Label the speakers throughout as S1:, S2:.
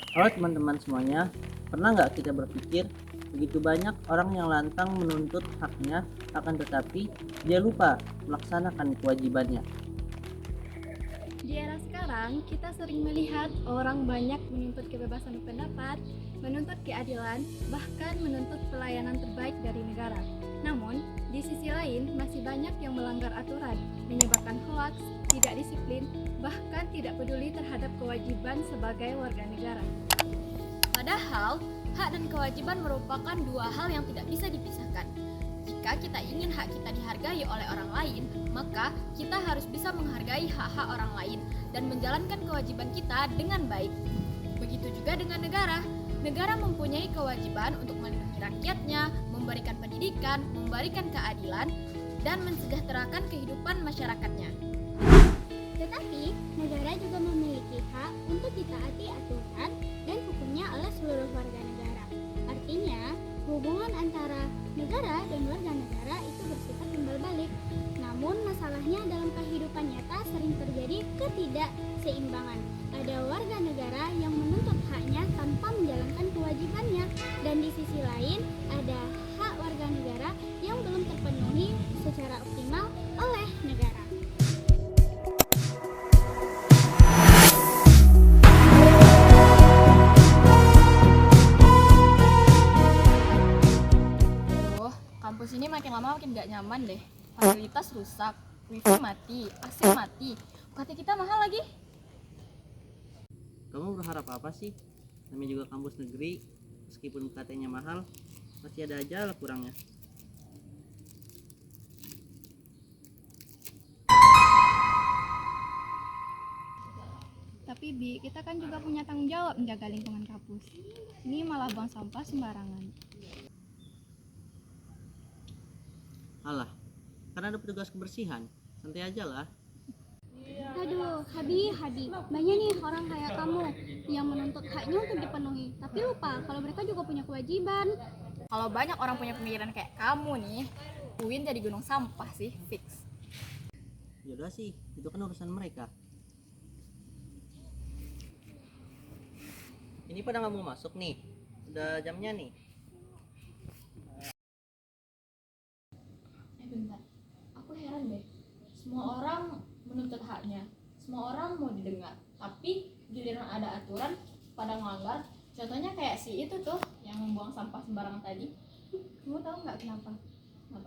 S1: Halo teman-teman semuanya, pernah nggak kita berpikir begitu banyak orang yang lantang menuntut haknya, akan tetapi dia lupa melaksanakan kewajibannya.
S2: Di era sekarang, kita sering melihat orang banyak menuntut kebebasan pendapat, menuntut keadilan, bahkan menuntut pelayanan terbaik dari negara. Namun, di sisi lain masih banyak yang melanggar aturan, menyebarkan hoaks, tidak disiplin, bahkan tidak peduli terhadap kewajiban sebagai warga negara.
S3: Padahal, hak dan kewajiban merupakan dua hal yang tidak bisa dipisahkan. Jika kita ingin hak kita dihargai oleh orang lain, maka kita harus bisa menghargai hak-hak orang lain dan menjalankan kewajiban kita dengan baik. Begitu juga dengan negara. Negara mempunyai kewajiban untuk melindungi rakyatnya, memberikan pendidikan, memberikan keadilan, dan mensejahterakan kehidupan masyarakatnya.
S4: Tetapi, negara juga memiliki hak untuk ditaati aturan dan hukumnya oleh seluruh warga negara. Artinya, hubungan antara negara dan warga negara itu bersifat timbal balik. Namun, masalahnya dalam kehidupan nyata sering terjadi ketidakseimbangan. Ada warga negara yang menuntut haknya tanpa menjalankan kewajibannya, dan di sisi lain ada hak warga negara yang belum terpenuhi secara optimal oleh negara.
S3: Aduh, kampus ini makin lama makin gak nyaman deh. Fasilitas rusak, wifi mati, AC mati, UKT kita mahal lagi.
S1: Kamu berharap apa sih? Namanya juga kampus negeri, meskipun UKT-nya mahal, masih ada aja lah kurangnya.
S2: Tapi Bi, kita kan juga punya tanggung jawab menjaga lingkungan kampus. Ini malah buang sampah sembarangan.
S1: Alah, karena ada petugas kebersihan, santai aja lah.
S4: Aduh, Habi, banyak nih orang kayak kamu yang menuntut haknya untuk dipenuhi, tapi lupa kalau mereka juga punya kewajiban.
S3: Kalau banyak orang punya pemikiran kayak kamu nih, UIN jadi gunung sampah sih, fix.
S1: Yaudah sih, itu kan urusan mereka. Ini pada nggak mau masuk nih, udah jamnya nih.
S3: Bentar, aku heran deh. Semua orang menuntut haknya, semua orang mau didengar. Tapi giliran ada aturan, pada ngelanggar. Contohnya kayak si itu tuh yang membuang sampah sembarangan tadi.
S2: Kamu tahu nggak kenapa?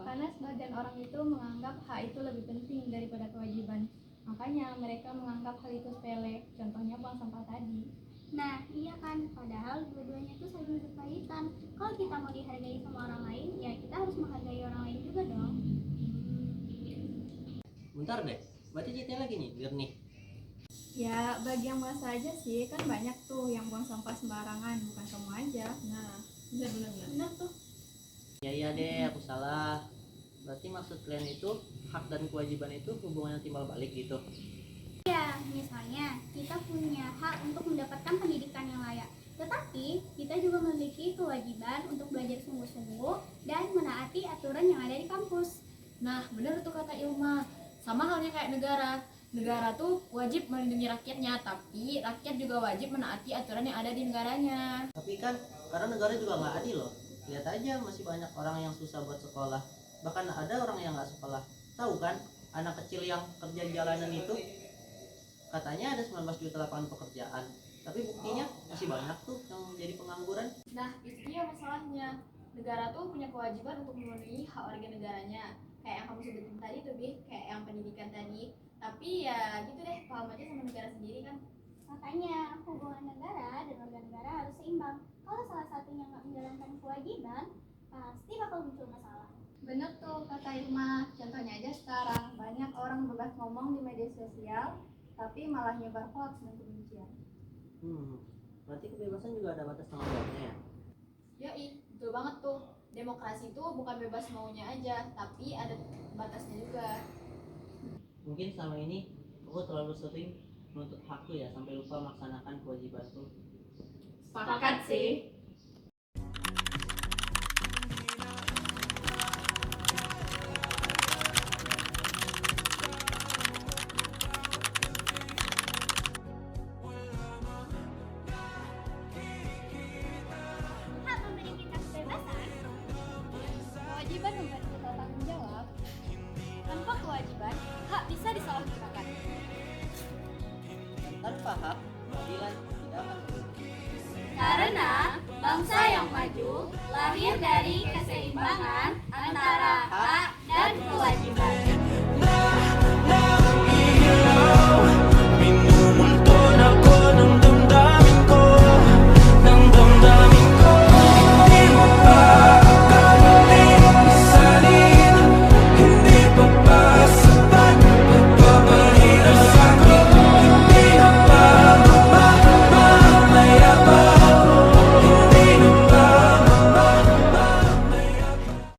S2: Karena sebagian orang itu menganggap hak itu lebih penting daripada kewajiban. Makanya mereka menganggap hal itu sepele. Contohnya buang sampah tadi.
S4: Nah, iya kan, padahal dua-duanya itu saling berkaitan. Kalau kita mau dihargai sama orang lain, ya kita harus menghargai orang lain juga dong.
S1: Bentar deh, berarti ceritanya lagi nih, biar nih.
S2: Ya, bagi yang merasa aja sih, kan banyak tuh yang buang sampah sembarangan, bukan kamu aja.
S3: Nah, benar-benar.
S2: Benar tuh.
S1: Iya deh, aku salah. Berarti maksud kalian itu hak dan kewajiban itu hubungannya timbal balik gitu.
S4: Ya, misalnya kita punya hak untuk mendapatkan pendidikan yang layak. Tetapi, kita juga memiliki kewajiban untuk belajar sungguh-sungguh dan menaati aturan yang ada di kampus.
S3: Nah, benar tuh kata Ilma. Sama halnya kayak negara. Negara tuh wajib melindungi rakyatnya, tapi rakyat juga wajib menaati aturan yang ada di negaranya.
S1: Tapi kan, karena negara juga nggak adil loh. Lihat aja masih banyak orang yang susah buat sekolah. Bahkan ada orang yang nggak sekolah. Tahu kan, anak kecil yang kerja di jalanan itu katanya ada 19 juta lapangan pekerjaan. Tapi buktinya masih banyak tuh yang jadi pengangguran.
S3: Nah, itu dia masalahnya. Negara tuh punya kewajiban untuk memenuhi hak warga negaranya. Kayak yang kamu sebutin tadi tuh, Bi, kayak yang pendidikan tadi. Tapi ya gitu deh, paham aja sama negara sendiri kan.
S4: Makanya, hubungan negara dan warga negara harus seimbang. Kalau salah satunya nggak menjalankan kewajiban, pasti bakal muncul masalah.
S2: Bener tuh kata Irma. Contohnya aja sekarang, banyak orang bebas ngomong di media sosial, tapi malah nyebar hoax dan kebencian.
S1: Berarti kebebasan juga ada batas tanggung jawabnya ya?
S3: Yoi, betul banget tuh. Demokrasi itu bukan bebas maunya aja, tapi ada batasnya juga.
S1: Mungkin selama ini aku terlalu sering menuntut hakku ya, sampai lupa melaksanakan kewajibanku.
S3: Sepakat sih.
S1: Tanpa hak, keadilan tidak akan terwujud.
S3: Karena bangsa yang maju lahir dari keseimbangan antara hak dan kewajiban.